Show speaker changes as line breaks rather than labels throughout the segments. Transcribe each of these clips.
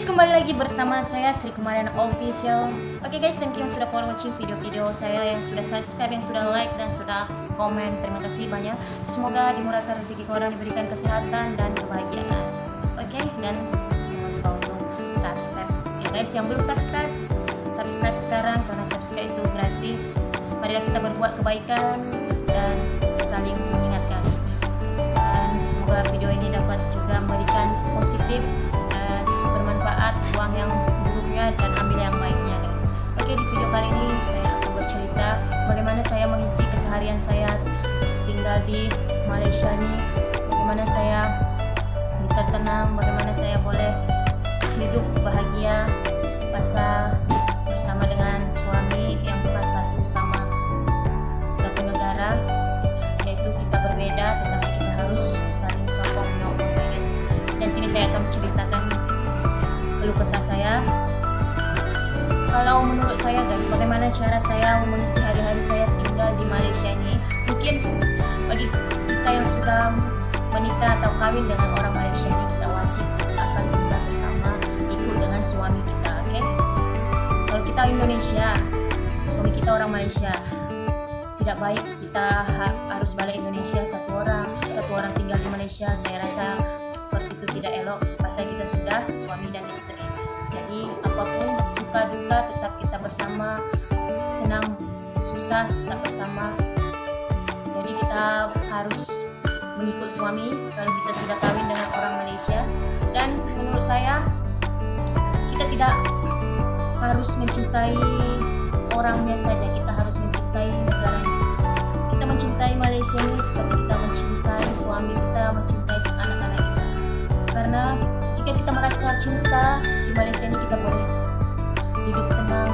guys, kembali lagi bersama saya Sri Kumarian Official. Oke guys, thank you yang sudah follow watching video-video saya, yang sudah subscribe, yang sudah like, dan sudah komen. Terima kasih banyak. Semoga dimurahkan rezeki korang, diberikan kesehatan dan kebahagiaan. Oke, dan jangan lupa untuk subscribe. Ya guys, yang belum subscribe, subscribe sekarang karena subscribe itu gratis. Marilah kita berbuat kebaikan dan saling mengingatkan. Dan semoga video ini dapat juga memberikan positif, bermanfaat, buang yang buruknya dan ambil yang baiknya guys. Oke, di video kali ini saya akan bercerita bagaimana saya mengisi keseharian saya tinggal di Malaysia ini, bagaimana saya bisa tenang, bagaimana saya boleh hidup bahagia bersama dengan suami yang bukan satu negara, yaitu kita berbeda tetapi kita harus saling sokong menolong guys. Dan sini saya akan menceritakan keluh kesah saya. Kalau menurut saya guys, bagaimana cara saya mengisi hari-hari saya tinggal di Malaysia ini? Mungkin bagi kita yang sudah menikah atau kawin dengan orang Malaysia ini, kita wajib akan tinggal bersama, ikut dengan suami kita, oke? Kalau kita Indonesia, suami kita orang Malaysia, tidak baik kita harus balik Indonesia satu orang tinggal di Malaysia. Saya rasa seperti itu tidak elok, pasal kita sudah suami dan istri. Jadi apapun suka duka tetap kita bersama, senang susah tetap bersama. Jadi kita harus mengikut suami kalau kita sudah kawin dengan orang Malaysia. Dan menurut saya kita tidak harus mencintai orangnya saja, kita harus mencintai negaranya. Kita mencintai Malaysia ini seperti kita mencintai suami kita, mencintai anak-anak kita. Karena jika kita merasa cinta di Malaysia ini, kita boleh hidup tenang,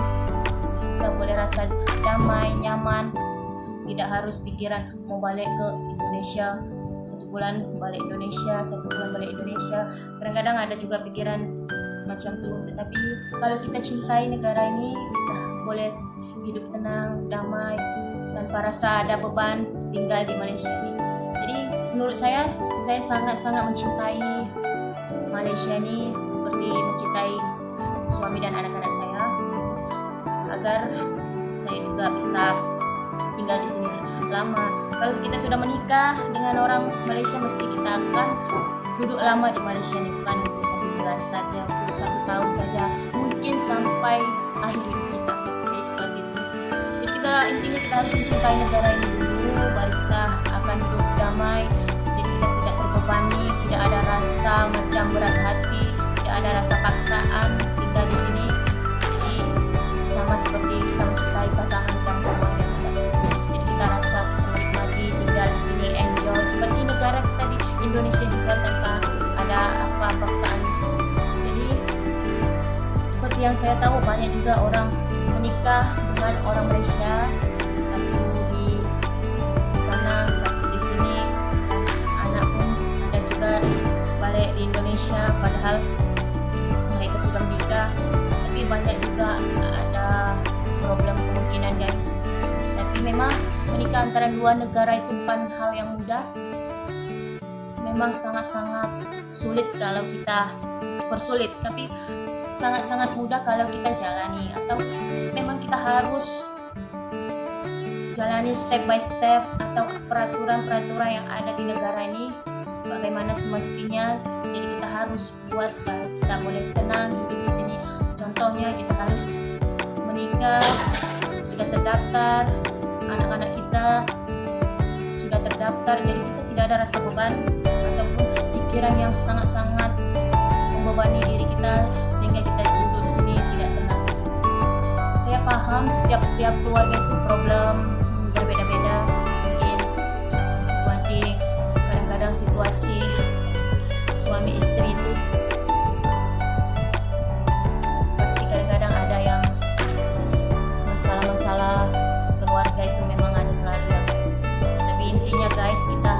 kita boleh rasa damai, nyaman, tidak harus pikiran mau balik ke Indonesia, satu bulan balik Indonesia, satu bulan balik Indonesia. Kadang-kadang ada juga pikiran macam itu. Tetapi kalau kita cintai negara ini, kita boleh hidup tenang, damai, tanpa rasa ada beban tinggal di Malaysia ini. Jadi menurut saya sangat-sangat mencintai Malaysia ini seperti mencintai suami dan anak-anak saya, agar saya juga bisa tinggal di sini lama. Kalau kita sudah menikah dengan orang Malaysia, mesti kita akan duduk lama di Malaysia ini, bukan 1 bulan saja, 1 tahun saja, mungkin sampai akhir hidup kita. Jadi seperti itu. Jadi intinya kita harus mencintai negara ini dulu, baru kita akan hidup damai. Jadi kita tidak terbebani, tidak ada rasa macam berat hati, tidak ada rasa paksaan tinggal di sini. Jadi sama seperti kita mencintai pasangan yang berumah kita. Jadi kita rasa menikmati tinggal di sini, enjoy seperti negara kita di Indonesia juga, tanpa ada apa paksaan. Jadi seperti yang saya tahu, banyak juga orang menikah dengan orang Malaysia, satu di sana, satu di sini, anak pun ada juga balik di Indonesia padahal mereka sudah menikah. Tapi banyak juga ada problem kemungkinan guys. Tapi memang menikah antara dua negara itu bukan hal yang mudah. Memang sangat-sangat sulit kalau kita persulit, tapi sangat-sangat mudah kalau kita jalani. Atau memang kita harus jalani step by step, atau peraturan-peraturan yang ada di negara ini bagaimana semestinya. Jadi kita harus buat kalau kita boleh tenang hidup di sini. Contohnya kita harus menikah, sudah terdaftar, anak-anak kita sudah terdaftar, jadi kita tidak ada rasa beban ataupun pikiran yang sangat-sangat membebani diri kita sehingga kita duduk di sini tidak tenang. Saya paham setiap keluarga itu problem berbeda-beda, mungkin kadang-kadang situasi suami istri itu pasti kadang-kadang ada yang masalah-masalah keluarga itu memang ada selalu ya guys. Tapi intinya guys, kita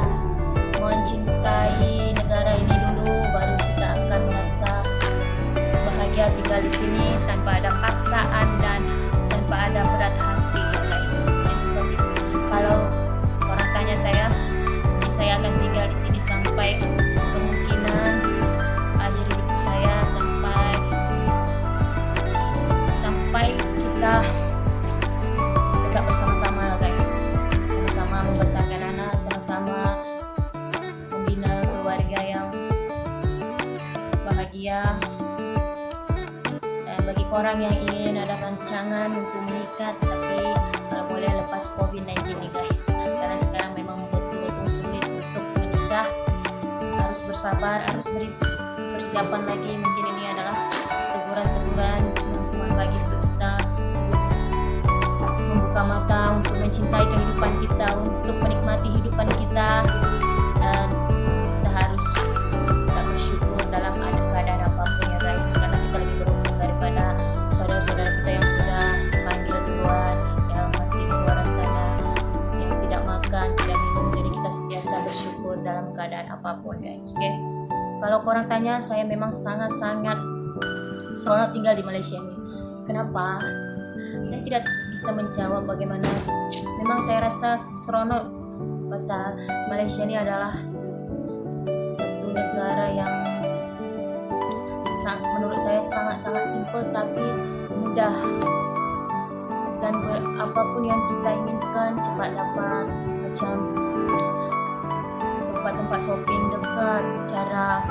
mencintai negara ini dulu, baru kita akan merasa bahagia tinggal di sini tanpa ada paksaan dan tanpa ada berat hati ya guys. Jadi seperti itu. Kalau orang tanya saya akan tinggal di sini sampai kemungkinan akhir hidup saya, sampai kita tegak bersama-sama lah guys, sama-sama membesarkan anak, sama-sama membina keluarga yang bahagia. Dan bagi orang yang ingin ada rancangan untuk menikah tetapi kalau boleh lepas COVID-19 nih guys, karena sekarang memang betul-betul sulit untuk menikah, harus bersabar, harus beri persiapan lagi. Mungkin ini adalah teguran-teguran Tuhan bagi untuk kita, untuk membuka mata, untuk mencintai kehidupan kita, untuk menikmati kehidupan kita, dan kita harus tetap bersyukur dalam keadaan apapun ya guys, karena kita lebih beruntung daripada saudara-saudara kita yang sudah dipanggil duluan, yang masih di luar sana, yang tidak makan, tidak minum. Jadi kita sentiasa bersyukur dalam keadaan apapun guys. Oke, kalau korang tanya, saya memang sangat-sangat seronok tinggal di Malaysia ini. Kenapa? Saya tidak bisa menjawab bagaimana. Memang saya rasa seronok pasal Malaysia ini adalah satu negara yang menurut saya sangat-sangat simple tapi mudah, dan apapun yang kita inginkan cepat dapat. Macam tempat-tempat shopping dekat, cara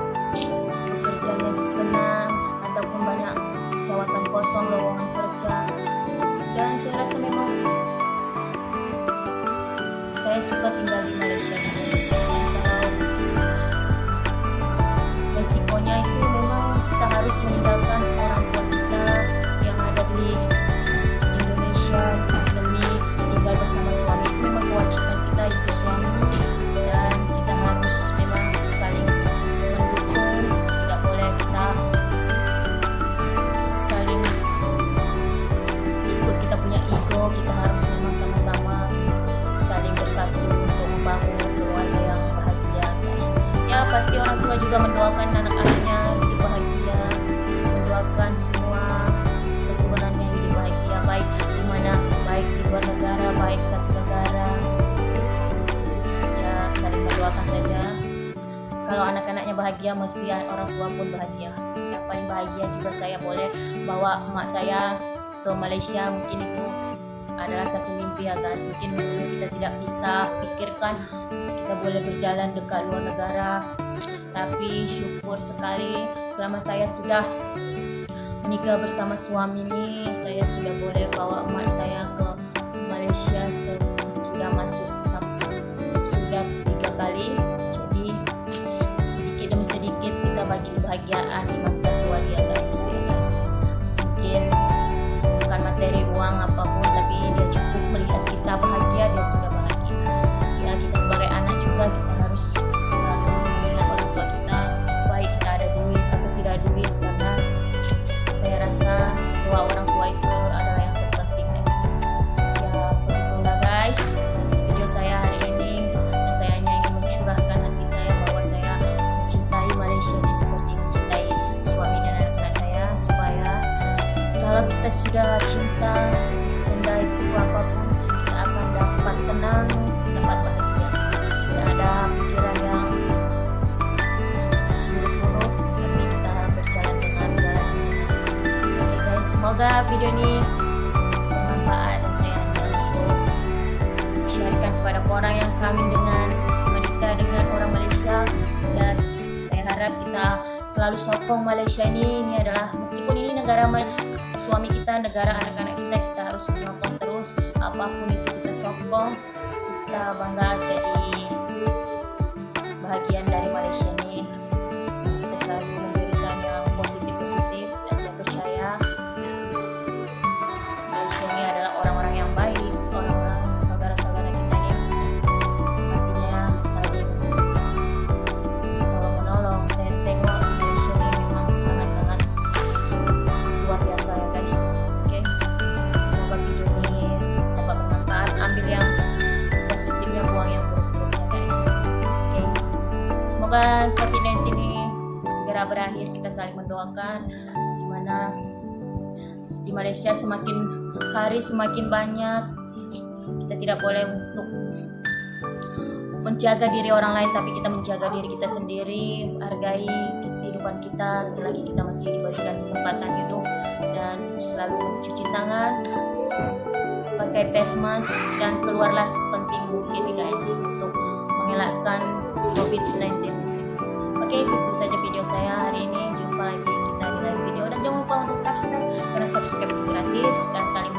bekerjanya senang, ataupun banyak jawatan kosong, lowongan kerja. Dan saya rasa memang saya suka tinggal di Malaysia guys. Kalau resikonya itu memang kita harus meninggalkan orang tua kita yang ada di Indonesia demi tinggal bersama suami. Itu memang kewajiban kita itu suami, dan kita harus memang saling mendukung. Tidak boleh kita saling ikut kita punya ego. Kita harus memang sama-sama saling bersatu untuk membangun keluarga yang bahagia guys. Ya pasti orang tua juga mendoakan anak-anaknya hidup bahagia, mendoakan semua keturunannya hidup bahagia, baik di mana, baik di luar negara, baik satu negara. Ya saling mendoakan saja. Kalau anak-anaknya bahagia, mesti orang tua pun bahagia. Yang paling bahagia juga saya boleh bawa emak saya ke Malaysia. Mungkin itu adalah satu mimpi ya guys. Mungkin kita tidak bisa pikirkan kita boleh berjalan dekat luar negara, tapi syukur sekali selama saya sudah menikah bersama suami ini, saya sudah boleh bawa emak saya ke Malaysia. Sudah masuk sudah 3 kali. Jadi sedikit demi sedikit kita bagi kebahagiaan di masa tua dia guys. Ya guys, mungkin bukan materi uang apapun, tapi dia cukup melihat kita bahagia, dia sudah bahagia. Ya kita sebagai anak juga kita harus selalu mengingat orang tua kita, baik kita ada duit atau tidak duit, karena saya rasa doa orang tua itu adalah yang terpenting guys. Ya begitulah guys video saya hari ini, dan saya hanya ingin mencurahkan hati saya bahwa saya mencintai Malaysia ini seperti mencintai suami dan anak-anak saya, supaya kalau kita sudah cinta, benda itu apapun, kita akan dapat tenang, dapat bahagia. Tidak ada pikiran yang buruk-buruk, tapi kita berjalan dengan jalan yang benar. Oke guys, semoga video ini bermanfaat, dan saya hanya untuk sharekan kepada orang yang kawin dengan menikah dengan orang Malaysia. Dan saya harap kita selalu sokong Malaysia ini. Ini adalah, meskipun ini negara suami kita, negara anak-anak kita, kita harus menyokong terus. Apapun itu kita sokong, kita bangga jadi bahagian dari Malaysia ini. Kita selalu memberikan yang positif-positif, dan saya percaya Malaysia ini adalah orang-orang yang baik, orang-orang saudara-saudara kita yang nantinya saling tolong-menolong. Saya tengok Malaysia ini memang sangat-sangat luar biasa ya guys. Oke, semoga video ini dapat bermanfaat. Ambil yang positifnya, buang yang buruk-buruknya guys. Oke, semoga COVID-19 ini segera berakhir. Kita saling mendoakan, dimana di Malaysia semakin hari semakin banyak. Kita tidak boleh untuk menjaga diri orang lain, tapi kita menjaga diri kita sendiri. Hargai kehidupan kehidupan kita selagi kita masih diberikan kesempatan hidup, dan selalu mencuci tangan, pakai face mask, dan keluarlah sepenting mungkin nih guys untuk mengelakkan COVID-19. Oke, itu saja video saya hari ini. Jumpa lagi kita di lain video, dan jangan lupa untuk subscribe karena subscribe itu gratis dan saling